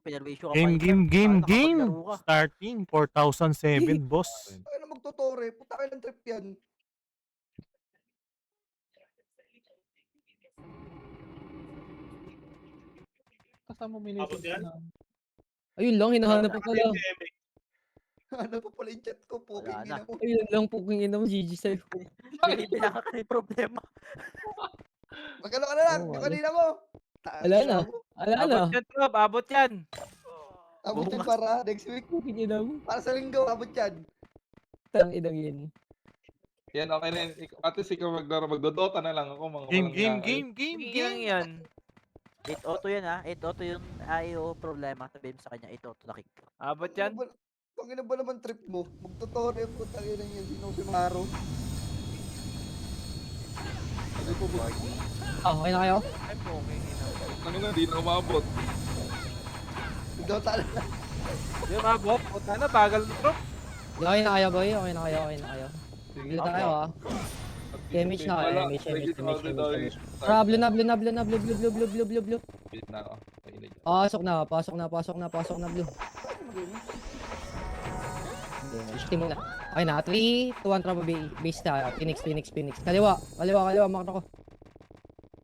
pinerwisyo ka pa Game, dyan. game, game, Sana game! nakapaglaro ka. Starting, 4,007, boss. Ay na magtutore, puta kayo ng trip yan. Kasama mo Abot yan? Ayun lang, hinahanap ko pala. Ano pa pala yung chat ko, puking Wala na. ina mo. Ayun lang po kung ina mo, GG sa'yo. Binibilang ka yung problema. Magkano ka na lang, Oo, yung wala. kanina mo. Wala na. Wala na. Abot yan, Rob. Abot yan. Abot yan Bungas. para next week. Puking ina mo. Para sa linggo, abot yan. Tang inang yun. Yan, okay na yun. At least ikaw maglaro. Magdodota na lang ako. Mga Game, walang game, yakay. game, game, Sige lang game! yan. 8-auto yan ha. 8-auto yung IO problema. Sabihin mo sa kanya, 8-auto na kick. Abot yan. Tangina ba naman trip mo? Magtutore, puta kayo lang yan. Sino si Maro? Ano po ba? Okay na kayo? Ay, okay. Ano nga, di na umabot. Dota lang. Yung abot. Puta na, bagal ng drop. Okay na kayo, boy. Okay na kayo, okay na kayo. Sige. Dito tayo, ah. Damage na, Wala. damage, Medyo damage, crowded damage, daw damage. yung Tara, start. blue na, blue na, blue na, blue, blue, blue, blue, blue, blue, blue. Wait na ako. Pakinig. Pasok na, pasok na, pasok na, pasok na, blue. Damage, team muna. Okay na, 3, 2, 1, trapa base tayo. Phoenix, Phoenix, Phoenix. Kaliwa, kaliwa, kaliwa, makita ko.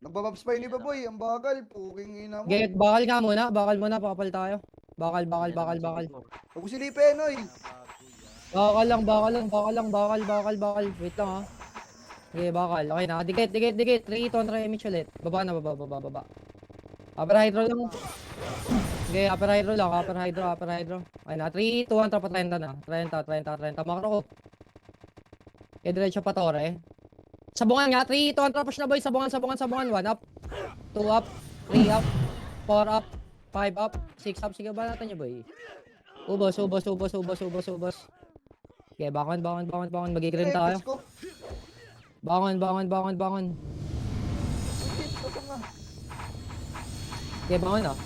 Nagbababs pa yun iba boy, ang bagal, puking ina mo. Get, bakal nga muna, bakal muna, pakapal tayo. Bakal, bakal, bakal, bakal. Huwag ko silipin, oy. Bakal lang, bakal lang, bakal lang, bakal, bakal, bakal. Wait lang, ha. Okay, bakal. Okay na, dikit, dikit, dikit. 3, 2, 1, image ulit. Baba na, baba, baba, baba. Upper hydro lang. Okay, upper hydro lang, upper hydro, upper hydro. Okay na, 3, 2, 1, trapa 30 na. 30, 30, 30. Makro ko. Okay, diretso pa tore. Sabungan nga, 3, 2, 1, trapa na boy. Sabungan, sabungan, sabungan. 1 up, 2 up, 3 up, 4 up, 5 up, 6 up. Sige ba natin niya boy? Ubos, ubos, ubos, ubos, ubos, ubos. Okay, bangon, bangon, bangon, bangon. Magigreen tayo. Ko. Bangon, bangon, bangon, bangon. Okay, bangon ah.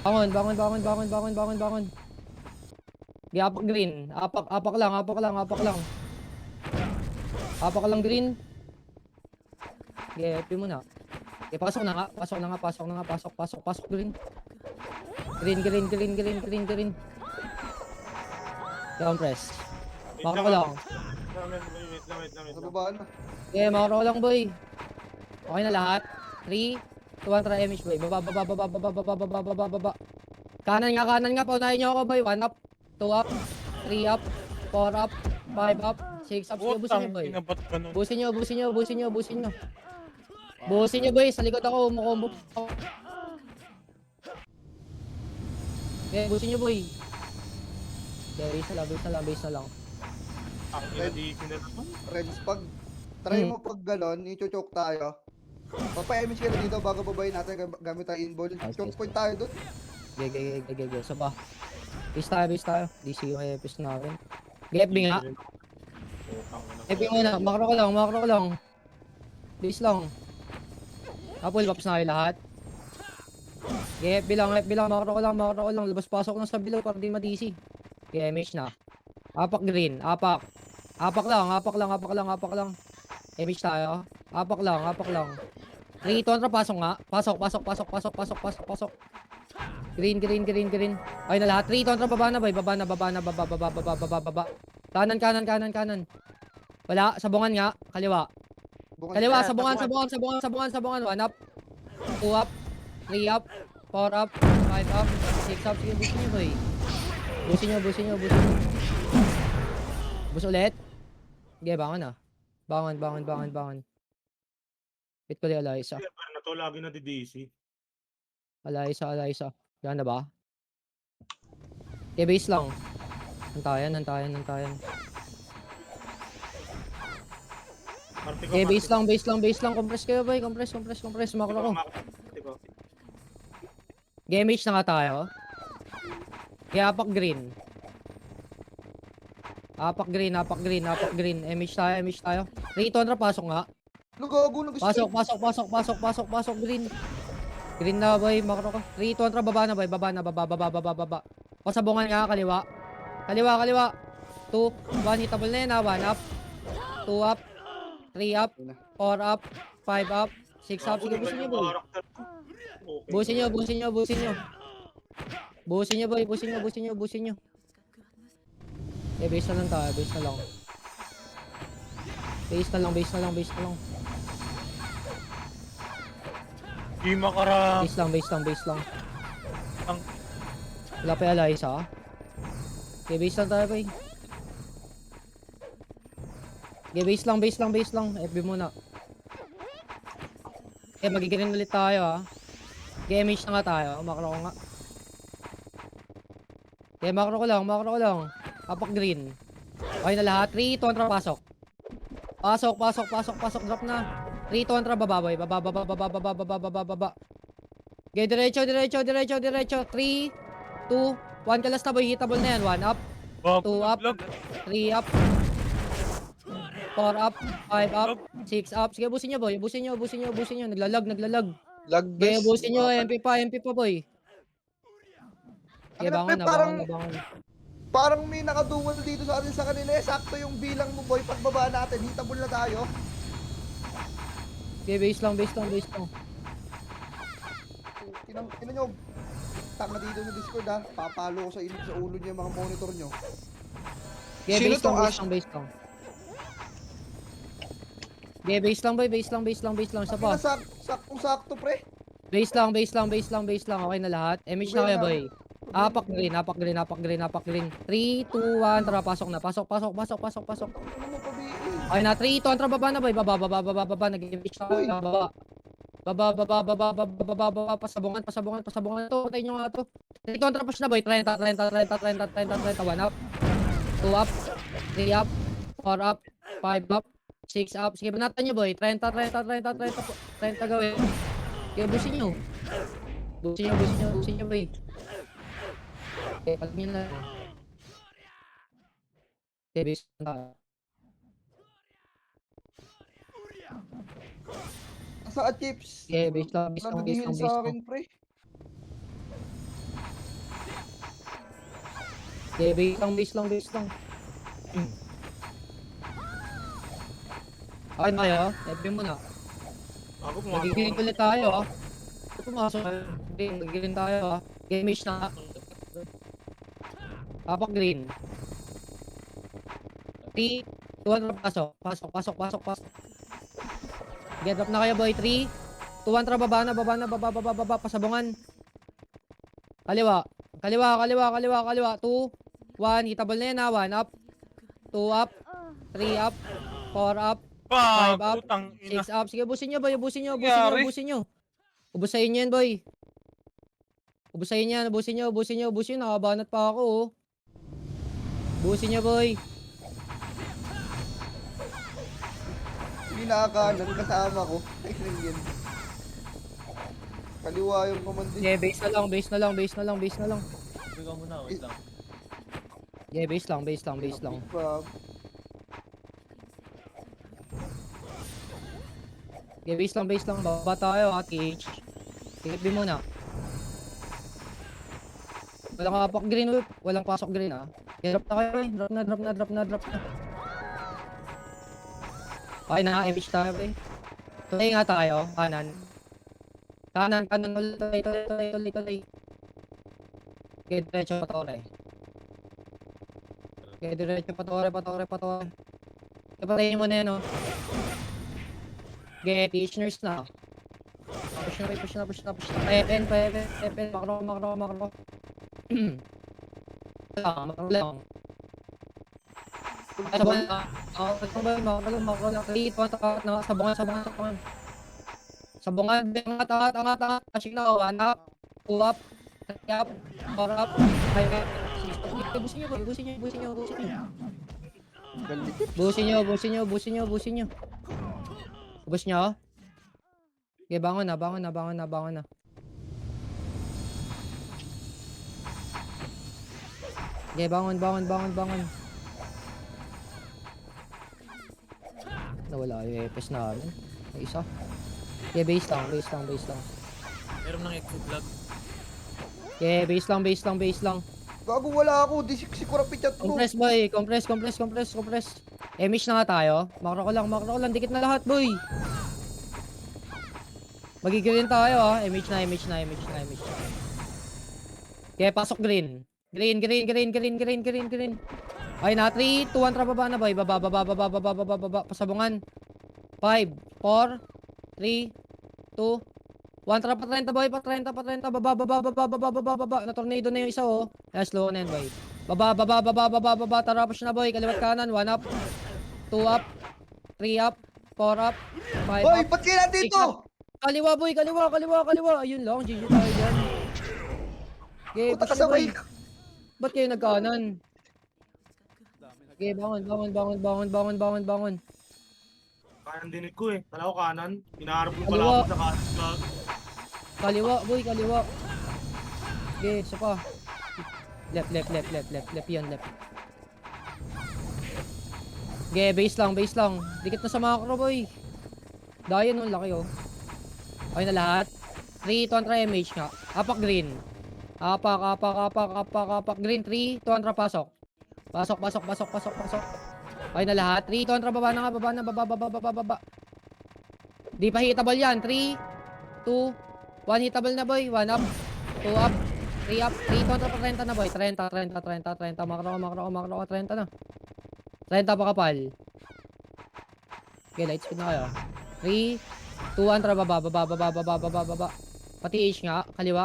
Bangon, bangon, bangon, bangon, bangon, bangon, bangon. Okay, apak green. Apak lang, apak lang, apak lang. Apak lang green. Okay, happy mo na. Okay, pasok na nga, pasok na nga, pasok na nga, pasok, pasok, pasok green. Green, green, green, green, green, green. Down press. Makro ko lang. Wait lang. Sa baba na. Okay, makro ko lang boy. Okay na lahat. 3, 2, 1, try image boy. Baba, baba, baba, baba, baba, baba, baba, baba. Kanan nga, paunahin nyo ako boy. 1 up, 2 up, 3 up, 4 up, 5 up, 6 up. Sige, busin nyo boy. Inabat ka nun. Busin nyo, busin nyo, busin nyo, busin nyo. Busin nyo boy, sa likod ako, umukombo. Okay, busin nyo boy. Okay, base na lang, base na lang, base na lang. Ang inadisi na naman. Reds, pag try mo pag galon, i-choke tayo. Papa-image kayo dito bago babayin natin gamit ang inball. Choke point tayo dun. Gege. So ba? Base tayo. DC yung EPS natin. GFB nga. FB muna, makro ko lang. Base lang. Full pops na kayo lahat. FB lang, makro ko lang. Labas pasok lang sa below para di ma-DC. MH na. Apak green, apak. Apak lang. MH tayo. Apak lang. 3, 2, 1, pasok nga. Pasok. Green. Ay na lahat. 3, 2, 1, baba na boy. Baba. Kanan. Wala, sabungan nga. Kaliwa. Kaliwa, sabungan. 1 up. 2 up. 3 up. 4 up. 5 up. 6 up. Sige, busin nyo boy. Busin nyo. Bus ulit. Sige, bangon na. Bangon. Hit ko di Alaysa. Parang na to lagi na DDC. Alaysa. Yan na ba? Okay, base lang. Nantayan. Okay, base lang. Compress kayo boy. Compress. Makro ko. Game na nga tayo. Okay, apak green. Image tayo. 3, 2, 1, pasok nga. Nagago, Pasok, green. Green na boy, makro ko. 3, 2, 1, baba na boy, baba. Pasabungan nga, kaliwa. 2, 1, hitable na yun ha, 1 up. 2 up. 3 up. 4 up. 5 up. 6 up, sige, busin nyo, boy. Character ko. Okay. Busin nyo, busin nyo, busin nyo. Busin nyo, boy, busin nyo, busin nyo, busin nyo. Okay, base na lang tayo, base na lang. Base na lang, base na lang, base na lang. Di makarang. Base lang, base lang, base lang. Ang- Wala pa yung Eliza. Okay, base lang tayo, boy. Okay, base lang, base lang, base lang. FB muna. Okay, magigirin ulit tayo, ha. Okay, MH na nga tayo. Makro ko nga. Okay, makro ko lang, makro ko lang. Kapak green. Okay na lahat. 3, 2, 1, pasok. Pasok, pasok, pasok, pasok. Drop na. 3, 2, 1, baba, boy. Baba, baba, baba, baba, baba, baba, baba. Okay, diretso, diretso, diretso, diretso. 3, 2, 1 kalas na, boy. Hitable na yan. 1 up, Bago 2 up, naglag. 3 up, 4 up, 5 up, 6 up. Sige, busin nyo, boy. Busin nyo, busin nyo, busin nyo. Naglalag, naglalag. Lag Sige, best. busin nyo. MP pa, boy. Sige, Ano, bangon na, parang- bangon na, bangon na. Parang may nakaduwal dito sa atin sa kanila. Sakto yung bilang mo, boy. Pagbaba natin, hitable na tayo. Okay, base lang, base lang, base lang. Tinan nyo. Tanga dito sa Discord, ha. Papalo ko sa inyo sa ulo niyo yung mga monitor nyo. Okay, Sino base tong lang, Ash? base lang, base lang. Okay, base lang, boy. Base lang, base lang, base lang. Isa pa. Saktong-sakto, pre. Base lang, base lang, base lang, base lang. Okay na lahat. MH na kayo, boy. Apak green, apak green, apak green, apak green. 3, 2, 1, tara, pasok na. Pasok, pasok, pasok, pasok, pasok. Ano mo, pabiin? Okay na, 3, 2, 1, tara, baba na, boy. Baba, baba, baba, baba. Nag-image na Uy. kayo, baba. Baba, baba, baba, baba, baba, baba, pasabungan, pasabungan, pasabungan. Ito, tayo nyo nga to. 3, 2, 1, tara, push na, boy. 30, 30, 30, 30, 30, 30, 1 up. 2 up. 3 up. 4 up. 5 up. 6 up. Sige, banatan nyo, boy. 30, 30, 30, 30, 30 gawin. Okay, busin nyo. Busin nyo, busin nyo, busin nyo, boy. Okay, pag nyo na. Okay, base na. Saan, Chips? Okay, base lang, base lang, base Nabigil lang, sa base akin, lang. pre. Okay, base lang, base lang, base lang. Okay na kayo? FB mo na. Ako pumasok. Magigilin ulit tayo, ah. Pumasok. Okay, magigilin tayo, ah. Game-ish na. Papak green. 3, 2, 1, pasok. Pasok, pasok, pasok, pasok. Get up na kayo, boy. 3, 2, 1, baba na, baba na, baba, baba, baba, pasabungan. Kaliwa. Kaliwa, kaliwa, kaliwa, kaliwa. 2, 1, hitable na yan, ha. 1 up. 2 up. 3 up. 4 up. Pag, 5 up. putang ina. 6 up. Sige, busin nyo, boy. Busin nyo, busin nyo, Nangyari? busin nyo. Ubusayin nyo yan, boy. Ubusayin yan, ubusin nyo, ubusin nyo, ubusin nyo. Nakabanat pa ako, oh. Busin nyo, boy. Hindi nakakanan, kasama ko. Ay, yan. Kaliwa yung command. Yeah, base na lang, base na lang, base na lang, base na lang. Ikaw muna, wait lang. Yeah, base lang, base lang, base lang. Yeah, base lang, base lang. Baba tayo, ha, TH. TFB muna. Walang kapak green, whip. Walang pasok green, ha. Yeah, drop na kayo, eh. Drop na, drop na, drop na, drop na. Okay na, image tayo, eh. Tuloy nga tayo, kanan. Kanan, kanan, ulit, tuloy, tuloy, tuloy, tuloy, tuloy. Okay, diretso, patore. Okay, diretso, patore, patore, patore. Kapatayin mo na yan, oh. Okay, teach nurse na. Push na, push na, push na, push na. FN, FN, makro, makro, makro. Makro lang. Ano ba na? Makro lang. 3, 2, 1, na, sabungan, sabungan, sabungan. Sabungan, angat, angat, angat, angat. Ashing na, 1 up, 2 up, 3 up, 4 up, 5 up, 6 up. Busin nyo, busin nyo, busin nyo, busin nyo. Busin nyo, busin nyo, busin nyo, busin nyo. Ubus nyo? Okay, bangon na, bangon na, bangon na, bangon na. Okay, bangon, bangon, bangon, bangon. Nawala yung EPS namin. May isa. Okay, base lang, base lang, base lang. Meron ng exit lag. Okay, base lang, base lang, base lang. Gago, wala ako. Di si Kurapit chat ko. Compress, boy. Compress, compress, compress, compress. Emish na nga tayo. Makro ko lang, dikit na lahat, boy. Magigirin tayo ah. Image na. Okay, pasok green. Green. Ay na, 3, 2, 1, baba na boy. Baba. Pasabungan. 5, 4, 3, 2, 1, trap pa 30 boy. Pa 30. Baba. Na-tornado na yung isa oh. Ayan, slow na yan boy. Baba. Tara, push na boy. Kaliwat kanan. 1 up. 2 up. 3 up. 4 up. 5 Boy, up. ba't kailan dito? Kaliwa boy, kaliwa. Ayun lang, GG tayo dyan. Okay, Puta push na boy. kasabay. Ba't kayo nagkanan? Okay, bangon. Kanan dinig ko eh. Tala ko kanan. Inaharap mo Kaliwa. pala ako sa kanan. Kaliwa boy, kaliwa. Okay, isa pa. Left yun, left. Okay, base lang. Dikit na sa macro boy. Dayan, laki oh. Okay na lahat. 3, 200 MH nga. Apak green. Apak. Green 3, 200 pasok. Pasok. Okay na lahat. 3, 200 baba na. Baba. Di pa hitable yan. 3, 2, 1 hitable na boy. 1 up. 2 up. 3 up. 3, 200 pa 30 na boy. 30. Makro 30 na. 30 pa kapal. Okay, light speed na kayo. 3, 2, 1, baba. Pati H nga, kaliwa.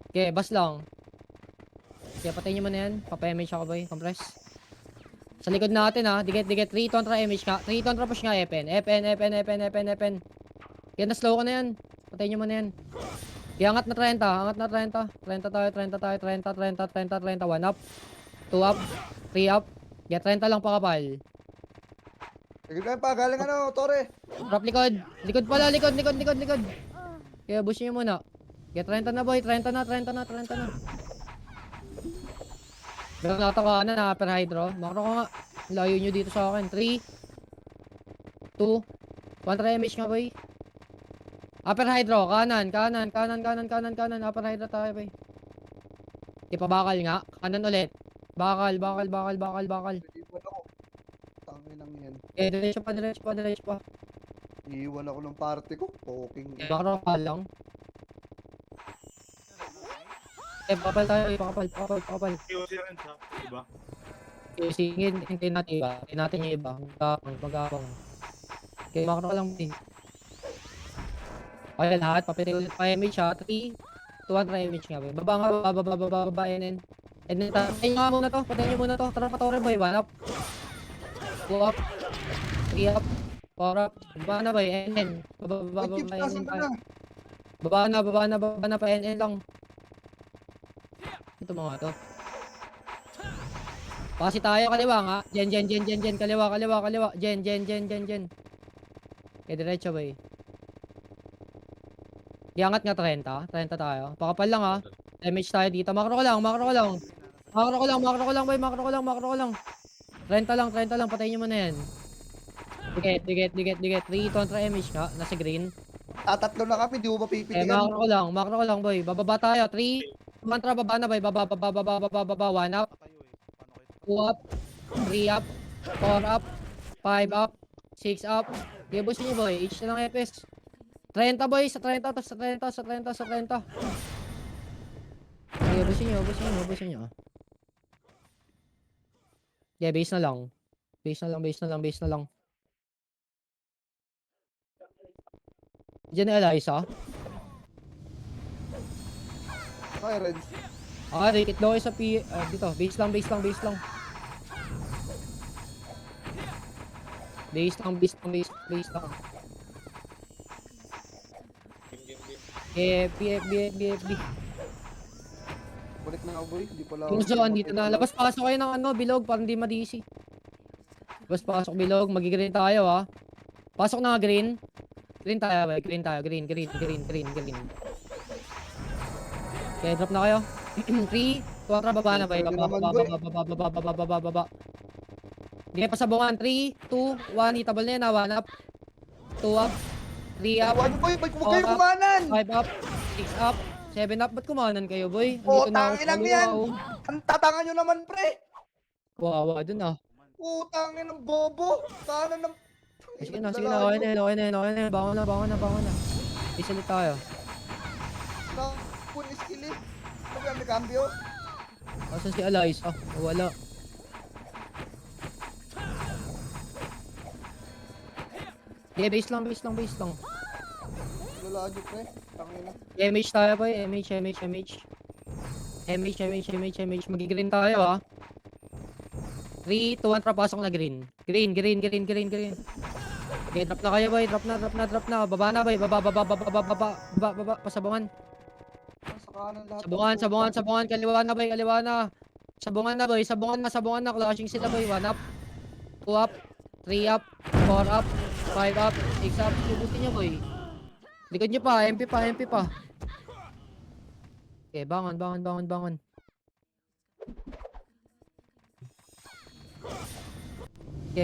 Okay, bas lang. Okay, patayin nyo muna yan. Papa-MH ako boy, compress. Sa likod natin ha, dikit. 3 contra MH ka. 3 contra push nga, FN. Yan, na-slow ka na yan. Patayin nyo muna yan. Okay, angat na 30. 30 tayo. 30. 1 up. 2 up. 3 up. Okay, 30 lang pa kapal. Sige pa, galing Tore. Drop likod. Likod pala, likod. Kaya push nyo muna. Get 30 na boy, 30 na. Pero nataka na, upper hydro. Makro ko nga. Layo nyo dito sa akin. 3, 2, 1 try MH nga boy. Upper hydro, kanan. Upper hydro tayo boy. Di pa bakal nga. Kanan ulit. Bakal. Iwan ako. Tangin lang yan. Eh, diretso pa. Iiwan ako ng party ko. Poking. Makro ka lang. Eh, papal tayo. Papal. QC rin siya. Diba? Sige, hintayin natin iba. Hintayin natin yung iba. Magkakapang. Okay, makro ka lang. Okay, lahat. Papitay ulit pa image ha. 3, 200 image nga. Baba nga. Baba. And then, patayin nyo muna to. Tara, patore boy. 1 up. 2 up. 3 up. 4 up. Baba na boy. NN. Baba. Ay, Chips, nasan ka na? Baba na pa. NN lang. Ito mga to. Pasi tayo kaliwa nga. Jen. Kaliwa. Jen. Okay, diretso boy. Iangat nga 30 tayo. Pakapal lang ha. Damage tayo dito. Makro ko lang boy. Makro ko lang. 30 lang. Patayin nyo muna yan. Dikit. 3 contra MH ka. Nasa green. Tatlo na kami, di mo Eh, mapipitigan. makro ko lang boy. Bababa tayo. 3, mantra baba na boy. Baba. 1 up. 2 up. 3 up. 4 up. 5 up. 6 up. Gibos nyo boy. H na lang FS. 30 boy. Sa 30. Gibos nyo. Yeah, base na lang. Diyan na Eliza. Sirens. Rate low sa P... dito, base lang. Base lang. BFB. Balik na ako boy. Hindi pala Yung zone dito na. Labas pasok kayo ng bilog para hindi ma-DC. Labas pasok bilog. Mag-green tayo ha. Pasok na green. Green tayo. Green. Okay, drop na kayo. 3, 2, baba na ba? Baba. Hindi pa sabungan. 3, 2, 1. Hitable na yan ha. 1 up. 2 up. 3 up. Iwan nyo boy, huwag kayo kumanan. 5 up. 6 up. 7 up. Ba't kumanan kayo boy? Oh, Dito na ako tangin sa lang kaliwa, yan. oh. Ang tatangan nyo naman pre. Wawa dun ah. Utangin ng bobo. Kanan ng... Sige na, okay na yun. Bangon na. Isalit tayo. Pun skill eh. Ano ba yan, may cambio? Asa si Alice? Wala. Okay, base lang. Lalaan nyo pre. Tangina. MH tayo boy, MH. Magigreen tayo ha. 3, 2, 1, pasok na green. Green. Okay, drop na kayo boy, drop na. Baba na boy, baba, pasabungan. Sa kanan lahat. Sabungan, kaliwa na boy, Sabungan na, clashing sila boy, 1 up, 2 up, 3 up, 4 up, 5 up, 6 up, subutin nyo boy. Likod nyo pa, MP pa. Okay, bangon. Okay,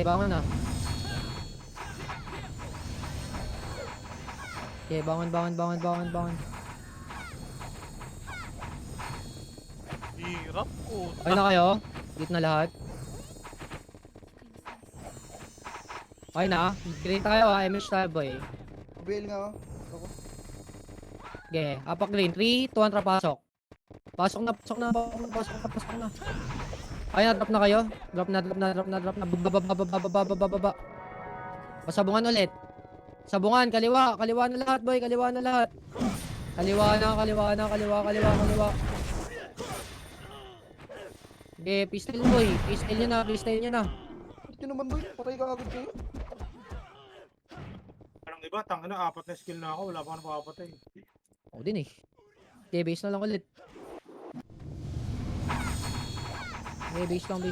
bangon na. Okay, bangon. Hirap po. Okay na kayo? Git na lahat. Okay na. Green tayo ha. MH tayo boy. Bail nga oh. Ako. Okay. Apak green. 3, 2, 1, pasok. Pasok na. Okay na. Drop na kayo. Drop na. Baba. Pasabungan ulit. Sabungan. Kaliwa na lahat boy. Kaliwa na. Okay. Pistol boy. Pistol nyo na. Ito naman boy. Patay ka agad kayo. Parang iba, tangina, 4 na skill na ako. Wala pa ako napapatay. Oo din eh. Okay, base na lang ulit. Okay, base lang.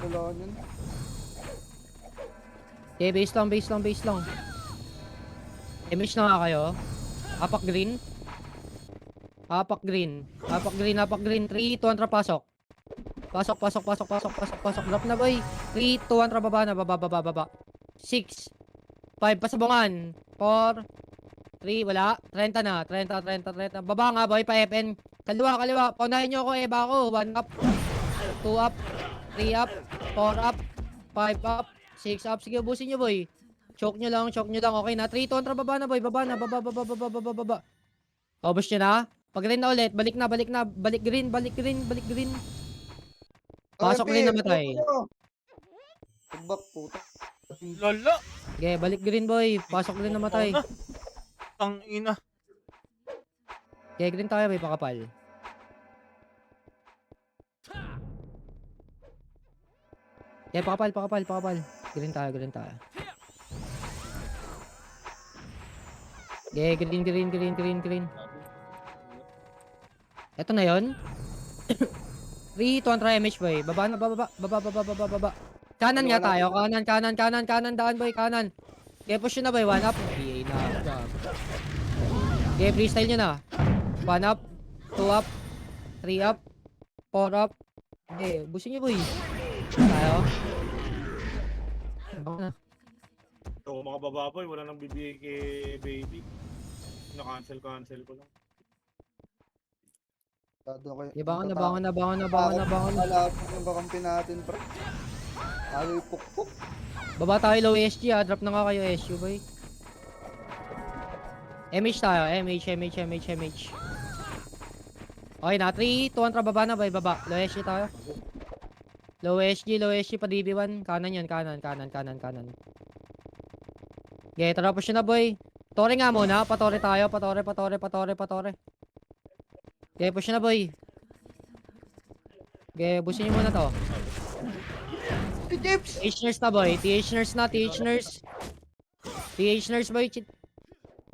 Lalaan yun. Okay, base lang. Image na nga kayo. Apak green. 3, 2, 1, pasok. Pasok. Drop na boy. 3, 2, 1, baba. 6, 5, pasabungan. 4, 3, wala. 30 na. 30. Baba nga boy, pa FN. Kaliwa. Paunahin nyo ako, eba ako. 1 up, 2 up, 3 up, 4 up, 5 up, 6 up. Sige, ubusin nyo boy. Choke nyo lang. Okay na. 3, 2, 1, baba na boy. Baba. Ubus nyo na. Pag green na ulit, balik green. Pasok green, namatay. Pagbak puta. Lala. Okay, balik green boy. Pasok green, namatay. Tang ina. Okay, green tayo boy, pakapal. Okay, pakapal. Green tayo. Okay, green. Ito na yon. 3, 2, 1, try MH boy. Baba. Kanan nga tayo. Kanan. Daan boy, kanan. Okay, push nyo na boy. 1 up. PA na. Okay, freestyle nyo na. 1 up. 2 up. 3 up. 4 up. Okay, busin nyo boy. Tayo. Baka na. Ito ako makababa boy, wala nang bibigay kay baby. Na-cancel ko lang. Okay, bangon na. Malapit yung kakampi natin pre. Tayo yung pukpuk. Baba tayo low SG ha. Drop na nga kayo SU boy. MH tayo. MH. Okay na. 3, 2, 1, baba na boy. Baba. Low SG tayo. Low SG pa DB1. Kanan yun. Kanan. Okay, tara push na boy. Tore nga muna. Patore tayo. Patore. Okay, push na boy. Okay, busin nyo muna to. TH nurse na boy. TH nurse boy.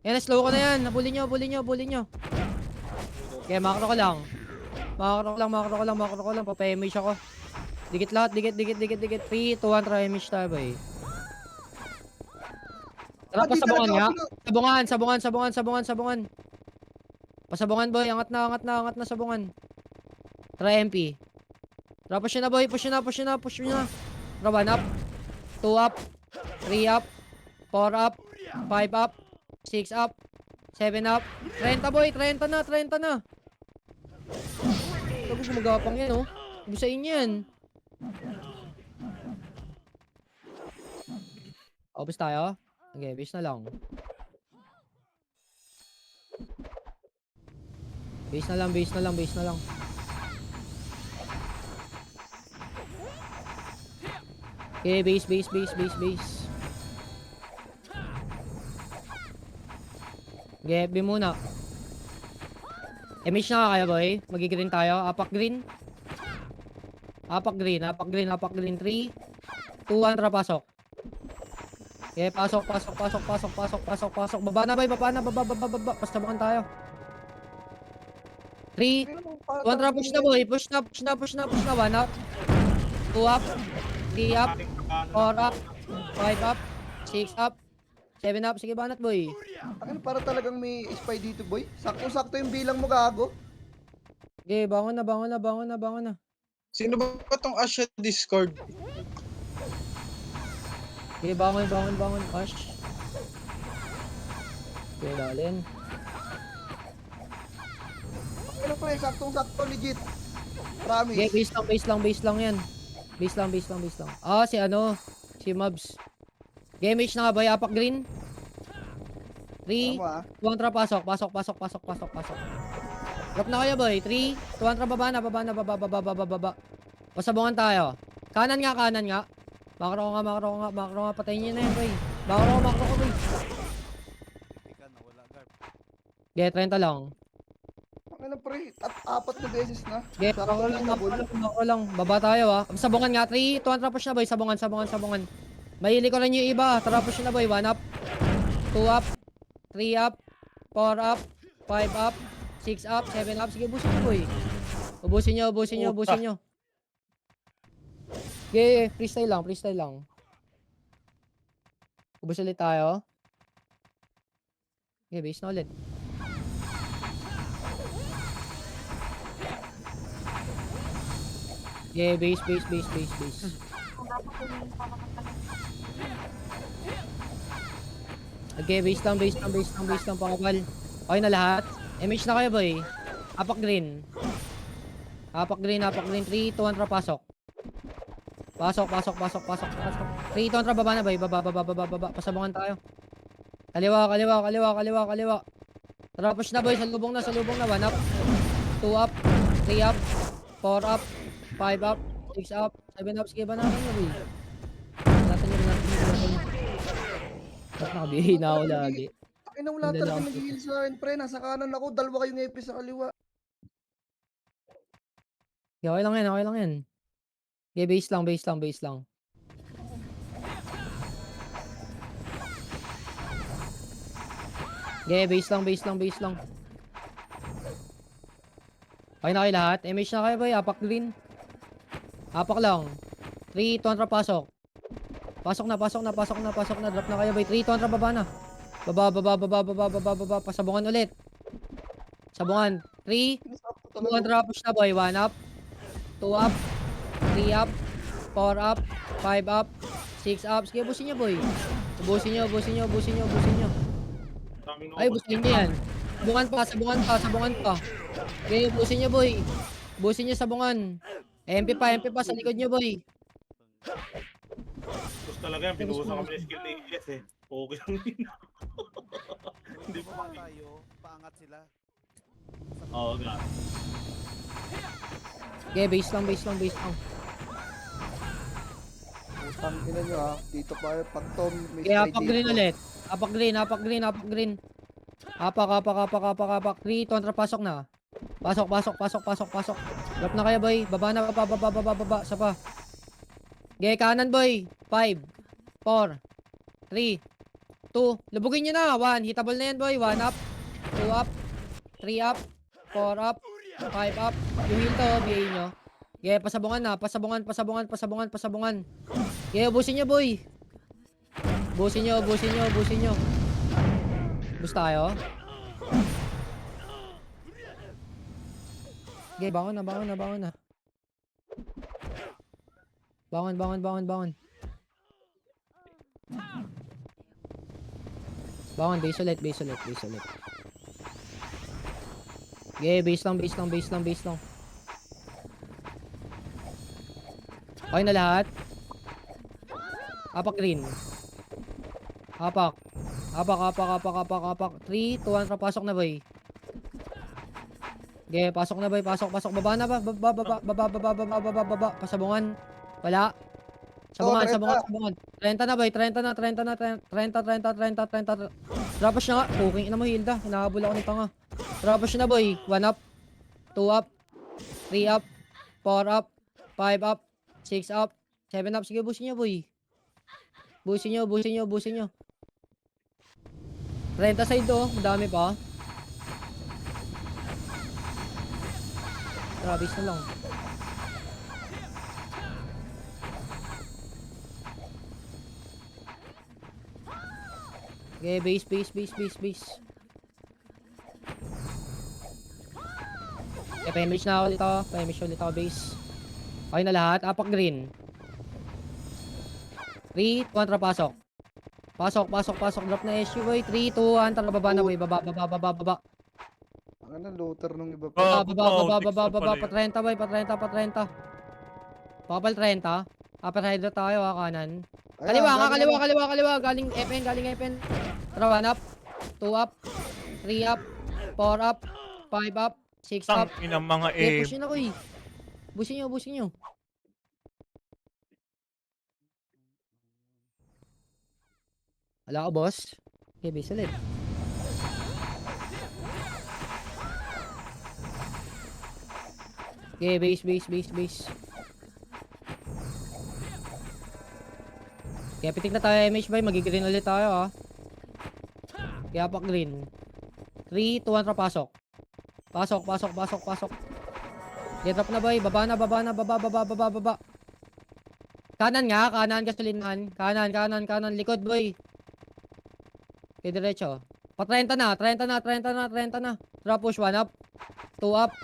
Yan, slow ko na yan. Bully nyo. Okay, makro ko lang. Papa-image ako. Dikit lahat. 3, 2, 1, try image tayo boy. Tara, pasabungan nga. Sabungan. Pasabungan boy, angat na sabungan. Try MP. Tara, push na boy, push na. Tara, 1 up, 2 up, 3 up, 4 up, 5 up, 6 up, 7 up, 30 boy, 30 na. Tapos magapang yan oh. Busain yan. Opus tayo. Okay, base na lang. Base na lang, base na lang, base na lang. Okay, base, base, base, base, base. Okay, FB muna. Image na kaya boy. Magigreen tayo. Apak green. Apak green, apak green, apak green. 3, 2, 1, tara pasok. Okay, pasok, pasok, pasok, pasok, pasok, pasok, pasok. Baba na boy, baba na, baba, baba, baba. Pastabakan tayo. 3, 2, 1, tara push na boy. Push na, push na, push na, push na. 1 up. 2 up. 3 up. 4 up. 5 up. 6 up. 7 up. Sige, banat boy. Ano, para talagang may spy dito, boy. Sakto-sakto yung bilang mo, gago. Okay, bangon na, bangon na, bangon na, bangon na. Sino ba tong Asha Discord? Okay, bangon, bangon, bangon. Ash. Okay, dalin. Ano pre, saktong-sakto, legit. Okay, Promise. base lang, base lang, base lang yan. Base lang, base lang, base lang. Ah, si ano? Si Mabs. Game na nga ba? Apak green? 3, Tama, ah. 2, 1, tara, pasok, pasok, pasok, pasok, pasok, pasok. Drop na kayo boy. 3, 2, 1, tara, baba na, baba na, baba, baba, baba, baba. Pasabungan tayo. Kanan nga, kanan nga. Makro ko nga, makro ko nga, makro nga. Patayin nyo na yan, boy. Makro ko, boy. Get 30 lang. Ano pre, at 4 na beses na. Get, Sakto makro na lang, double. makro lang. Baba tayo ah. Sabungan nga, 3, 2, 1, tara, push na boy. Sabungan, sabungan, sabungan. Mahili ko rin yung iba. Tara, push na boy. 1 up. 2 up. 3 up. 4 up. 5 up. 6 up. 7 up. Sige, ubusin nyo boy. Ubusin nyo, ubusin nyo, ubusin nyo. Okay, freestyle lang, freestyle lang. Ubus ulit tayo. Okay, base na ulit. Okay, base, base, base, base, base. Okay, base lang, base lang, base lang, base lang, pakapal. Okay na lahat. MH na kayo, boy. Apak green. Apak green, apak green. 3, 2, 1, tara, pasok. Pasok, pasok, pasok, pasok, pasok. 3, 2, 1, tara, baba na, boy. Baba, baba, baba, baba. Pasabungan tayo. Kaliwa, kaliwa, kaliwa, kaliwa, kaliwa. Tara, push na, boy. Salubong na, salubong na. 1 up. 2 up. 3 up. 4 up. 5 up. 6 up. 7 up. Sige ba natin na, boy? Natin nyo, natin nyo, natin nyo. Ba't nakabihin na ako lagi? Ay na wala Hindi talaga lang. nag-heal sa akin, pre. Nasa kanan ako, dalawa kayong EP sa kaliwa. Okay, okay lang yan, okay lang yan. Okay, base lang, base lang, base lang. Okay, base lang, base lang, base lang. Okay na kayo lahat. MH na kayo, boy. Apak green. Apak lang. 3, 2, 1, tara, pasok. Pasok na, pasok na, pasok na, pasok na. Drop na kayo, boy. 3, 2, 1, tara, baba na. Baba, baba, baba, baba, baba, baba. Pasabungan ulit. Sabungan. 3, Sakto 2, 1, talaga. tara, push na, boy. 1 up. 2 up. 3 up. 4 up. 5 up. 6 up. Sige, ubusin nyo, boy. Ubusin nyo, ubusin nyo, ubusin nyo, ubusin nyo. Daming Ay, ubos. ubusin nyo yan. Sabungan pa, sabungan pa, sabungan pa. Okay, ubusin nyo, boy. Ubusin nyo sabungan. MP pa sa likod nyo, boy. Tapos talaga yan, pinuhusan kami ng skill ni ES eh. Okay lang yun. Hindi pa pa. tayo, paangat sila. Oo, nga. Okay, base lang, base lang, base lang. Putang ina nyo ha. Dito pa pag Tom may Okay, spy apak green dito. ulit. Apak green, apak green, apak green. Apak, apak, apak, apak, apak. 3, 2, 1, tara, pasok na. Pasok, pasok, pasok, pasok, pasok. Drop na kayo, boy. Baba na, baba, baba, baba, baba. Sa pa. Okay, kanan, boy. 5, 4, 3, 2. Lubugin nyo na. 1. Hitable na yan, boy. 1 up. 2 up. 3 up. 4 up. 5 up. Yung heal to, BA nyo. Okay, pasabungan na. Pasabungan, pasabungan, pasabungan, pasabungan. Okay, ubusin nyo, boy. Ubusin nyo, ubusin nyo, ubusin nyo. Bus tayo. Okay, bangon na, bangon na, bangon na. Bangon, bangon, bangon, bangon. Bangon, base ulit, base ulit, base ulit. Okay, base lang, base lang, base lang, base lang. Okay na lahat. Apak green. Apak. Apak. 3, 2, 1, pasok na boy. Okay, pasok na boy, pasok. Baba na ba? Baba. Pasabungan. Wala. Sabungan. 30 na boy, 30 na. 30. Drop na nga. Puking ina mo, Hilda. Hinahabol ako ni tanga. Drop na boy. 1 up. 2 up. 3 up. 4 up. 5 up. 6 up. 7 up. Sige, busin nyo boy. Busin nyo. 30 side oh. Madami pa. Trabis na lang. Okay, base. Okay, pa-image na ulit ako, base. Okay na lahat. Apak green. 3, 2, 1, tara pasok. Pasok. Drop na SU boy. 3, 2, 1, tara baba na boy. Baba. Ano, looter nung iba pa. Baba. Pa 30 boy, pa 30. Pakapal 30. Upper hydro tayo kanan. Kaliwa. Galing FN. Tara 1 up. 2 up. 3 up. 4 up. 5 up. 6 up. Tang ina mga Okay, eh. pushin ako eh. Busin nyo. Wala ka, boss. Okay, base ulit. Okay, base. Kaya pitik na tayo, MH boy. Magigreen ulit tayo, ha. Kaya pak green. 3, 2, 1, tara pasok. Pasok. Get up na boy. Baba. Kanan gasolinahan. Kanan. Likod boy. Okay, diretso. Pa 30 na. Drop push 1 up. 2 up.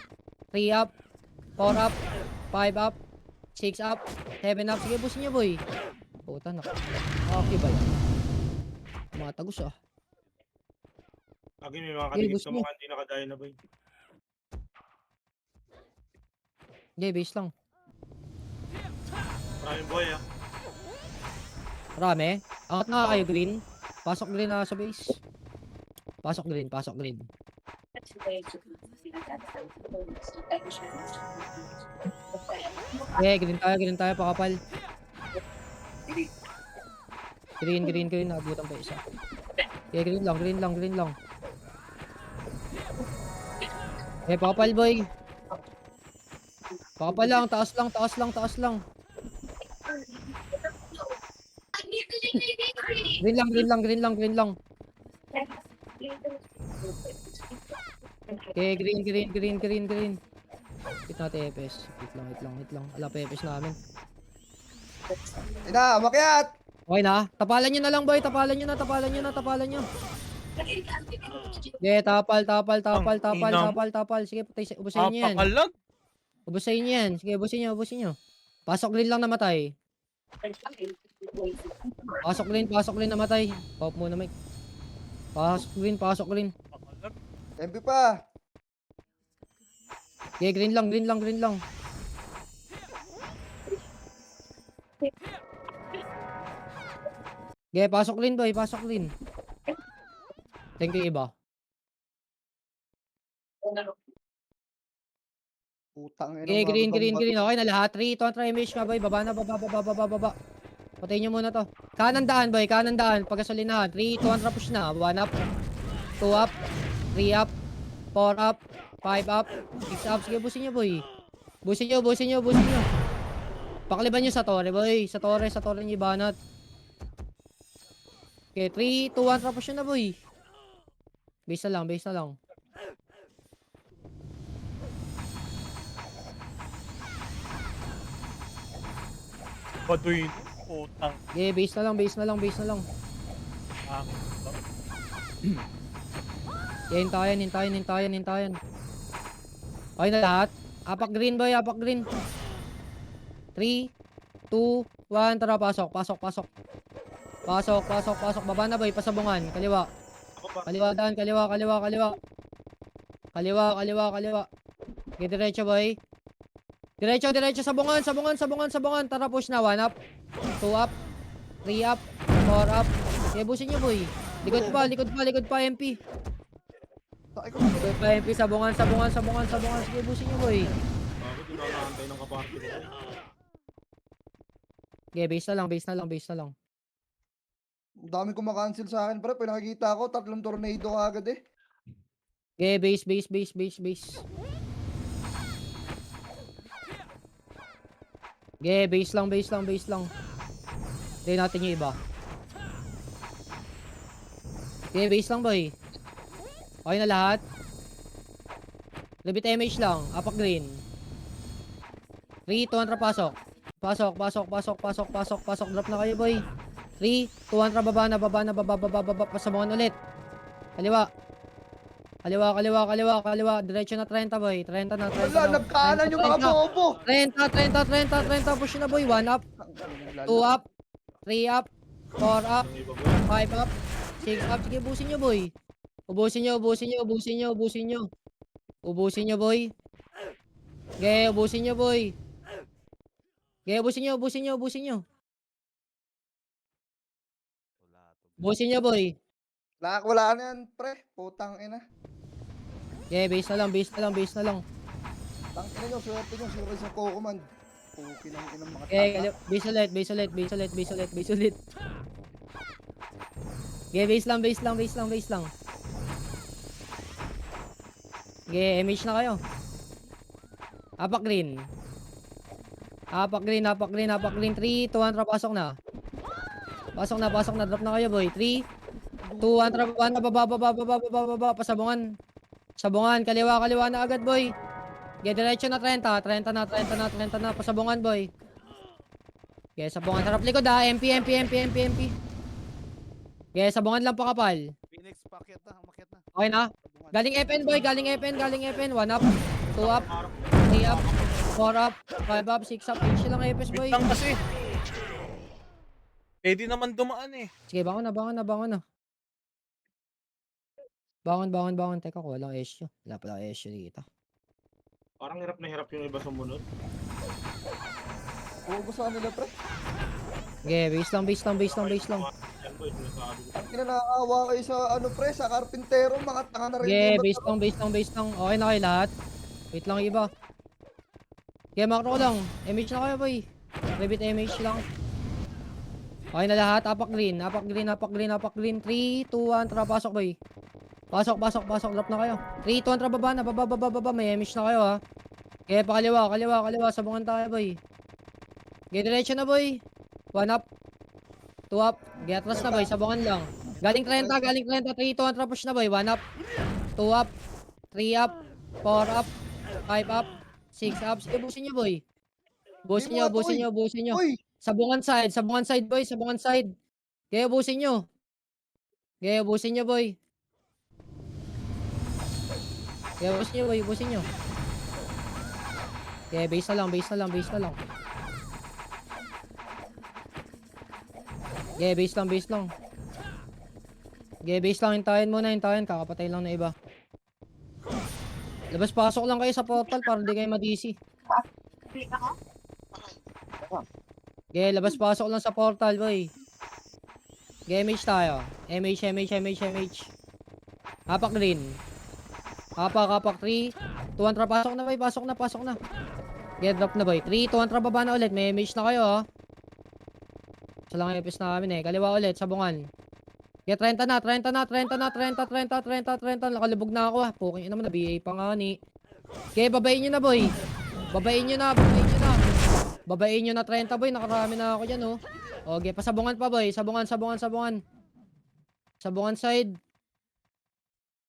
3 up. 4 up. 5 up. 6 up. 7 up. Sige, busin nyo boy. Puta na. Okay ba yan? Mga tagus ah. Lagi may mga Okay, kadikit gusto sa mo. mga hindi nakadaya na ba yun? Okay, base lang. Maraming boy ah. Marami. Angat na kayo green. Pasok green na sa base. Pasok green. Okay, green tayo pakapal. Green. Abutan pa isa. Okay, green lang. Okay, pakapal boy. Pakapal lang, taas lang. Green lang. Okay, green. Wait natin EPS. Wait lang. Ala pa EPS namin. Ina, makyat! Okay na. Tapalan nyo na lang boy. Tapalan nyo. Okay, tapal. Sige, ubusin nyo yan. Apakalag. Ubusin nyo. Pasok green lang namatay. Pasok green namatay. Pop muna Mike. Pasok green. Apakalag. MP pa! Okay, green lang. Okay, pasok green boy. Thank you iba. Putang ina. Okay, green. Okay na lahat. 3, 2, 1, try image ka boy. Baba. Patayin nyo muna to. Kanan daan boy. Pagkasolinahan. 3, 2, 1, try push na. 1 up. 2 up. 3 up. 4 up. 5 up. 6 up. Sige, busin nyo boy. Busin nyo. Pakaliban nyo sa torre boy. Sa torre nyo ibanat. Okay, 3, 2, 1, try push na boy. Base na lang. Baduy. Utang. Okay, base na lang. Ah, Hintayin. Okay na lahat. Apak green boy. 3, 2, 1, tara pasok. Baba na boy, pasabungan. Kaliwa. Ako pa. Kaliwa daan, kaliwa. Okay, diretso boy. Diretso, sabungan. Tara push na, 1 up, 2 up, 3 up, 4 up, Busin nyo, boy. Likod pa, MP. Takay ko. Likod pa, MP. Sabungan. Sige, busin nyo, boy. Bakit hindi nakakaantay ng kaparty ko? Okay, base na lang. Ang dami kumakancel sa akin, pre. Pag nakikita ko, 3 tornado agad eh. Okay, base. Okay, base lang. Tayo natin yung iba. Okay, base lang, boy. Okay na lahat. Libit image lang. Apak green. 3, 200 pasok. Pasok. Drop na kayo, boy. 3, 200 baba na. Pasabangan ulit. Kaliwa. Diretso na 30, boy. 30 na. Wala, nagkaanan yung mga bobo. 30. Push na, boy. 1 up. 2 up. 3 up. 4 up. 5 up. 6 up. Sige, ubusin nyo, boy. Ubusin nyo, boy. Okay, ubusin nyo, boy. Ubusin nyo, boy. Wala na yan, pre. Putang ina. Okay, base na lang. Tangina nyo, swerte nyo. Sino sa Cocoman? Pukin ang inang mga Okay, tata. base ulit. Okay, base lang. Okay, image na kayo. Apak green. 3, 200 pasok na. Drop na kayo, boy. 3, 200 baba. Pasabungan. Kaliwa na agad, boy. Okay, diretso na 30 na. Pasabungan, boy. Okay, sabungan. Harap likod, ha. MP. Okay, sabungan lang pakapal. Phoenix, pakyat na. Okay na? Galing FN, boy. 1 up. 2 up. 3 up. 4 up. 5 up. 6 up. Finish lang FS, boy. Wait lang kasi. Pwede naman dumaan eh. Sige, bangon na. Bangon. Teka ko, walang issue. Wala pala issue dito. Parang hirap na hirap yung iba sumunod. Uubos sa kanila, pre. Okay, base lang. Yan boy, sinasabi ko. Ang kinanaawa kayo sa pre, sa karpintero, mga tanga na rin. Okay, yung base lang. Okay na kayo lahat. Wait lang iba. Okay, macro ko lang. Image na kayo, boy. Rabbit image lang. Okay na lahat. Apak green. 3, 2, 1, tara, pasok, boy. Pasok. Drop na kayo. 3, 200 baba na. Baba. May image na kayo, ha. Okay, pakaliwa. Sabungan tayo, boy. Okay, diretso na, boy. 1 up. 2 up. Okay, atras na, boy. Sabungan lang. Galing 30. 3, 200 push na, boy. 1 up. 2 up. 3 up. 4 up. 5 up. 6 up. Sige, busin nyo, boy. Busin nyo. Uy, Sabungan side, boy. Okay, ubusin nyo, boy. Okay, base na lang. Okay, base lang. Okay, base lang. Hintayin muna. Kakapatay lang na iba. Labas-pasok lang kayo sa portal para di kayo ma-DC. Okay, labas-pasok lang sa portal, boy. Okay, MH tayo. MH. Hapak green. Hapak 3. 200 pasok na, boy. Pasok na. Okay, drop na, boy. 3, 200 baba na ulit. May MH na kayo, ha. Isa lang yung epic namin, eh. Kaliwa ulit, sabungan. Okay, 30 na. Nakalubog na ako, ha. Puking ina mo na. BA pa nga, ni. Okay, babayin nyo na, boy. Babayin nyo na 30, boy. Nakarami na ako dyan, oh. Okay, pasabungan pa, boy. Sabungan. Sabungan side.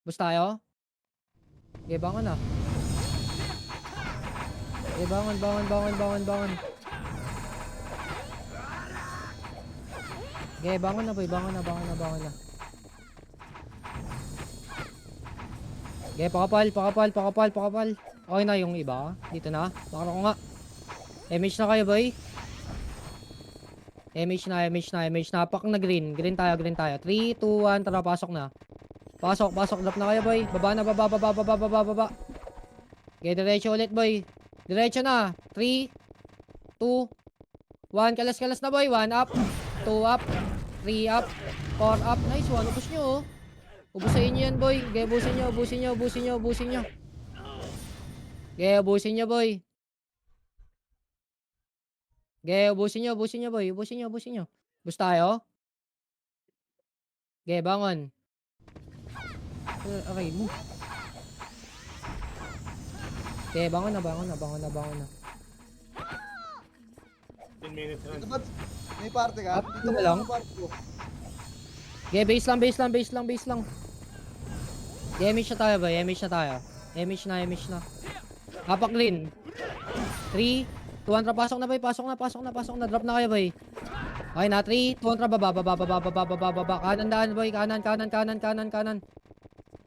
Bus tayo? Okay, bangon na. Okay, bangon. Okay, bangon na, boy. Bangon na. Okay, pakapal. Okay na yung iba. Dito na. Bakit ako nga. MH na kayo, boy. MH na. Pak na green. Green tayo. 3, 2, 1. Tara, pasok na. Pasok. Drop na kayo, boy. Baba na. Okay, diretso ulit, boy. Diretso na. 3, 2, 1. Kalas na, boy. 1 up. 2 up. 3 up. Power up. Nice one. Ubus nyo oh. Ubusin nyo yan boy. Okay, ubusin nyo, ubusin nyo, ubusin nyo, ubusin nyo. Okay, ubusin nyo boy. Okay, ubusin nyo, ubusin nyo boy. Ubusin nyo, ubusin nyo. Ubus tayo. Okay, bangon. Okay, move. Okay, bangon na, bangon na, bangon na, bangon na. 10 minutes Dito run. ba? May party ka? Dito Dito na ba lang. ang party ko? Okay, base lang, base lang, base lang, base lang. Image na tayo ba? Image na tayo. Image na, image na. Hapak clean. 3, 200, pasok na ba? Pasok na, pasok na, pasok na. Drop na kayo ba? Okay na, 3, 200, baba, baba, baba, baba, baba, baba. Kanan daan boy, kanan, kanan, kanan, kanan, kanan.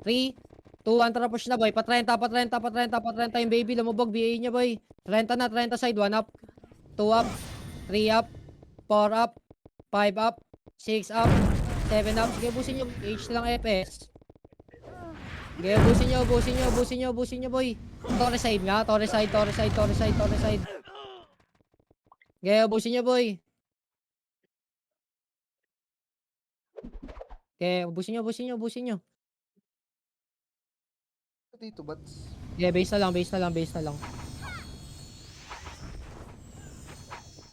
3, 200, push na boy. Pa 30, pa 30, pa 30, pa 30 yung baby. Lumubog, BA niya boy. 30 na, 30 side. 1 up, 2 up, 3 up, 4 up, 5 up, 6 up, 7 up. Sige, busin nyo. H lang FS. Sige, busin nyo, busin nyo, busin nyo, busin nyo boy. Torre side nga, torre side, torre side, torre side, torre side. Sige, busin nyo boy. Okay, ubusin nyo, ubusin nyo, ubusin nyo. Dito, bats. Yeah, base na lang, base na lang, base na lang.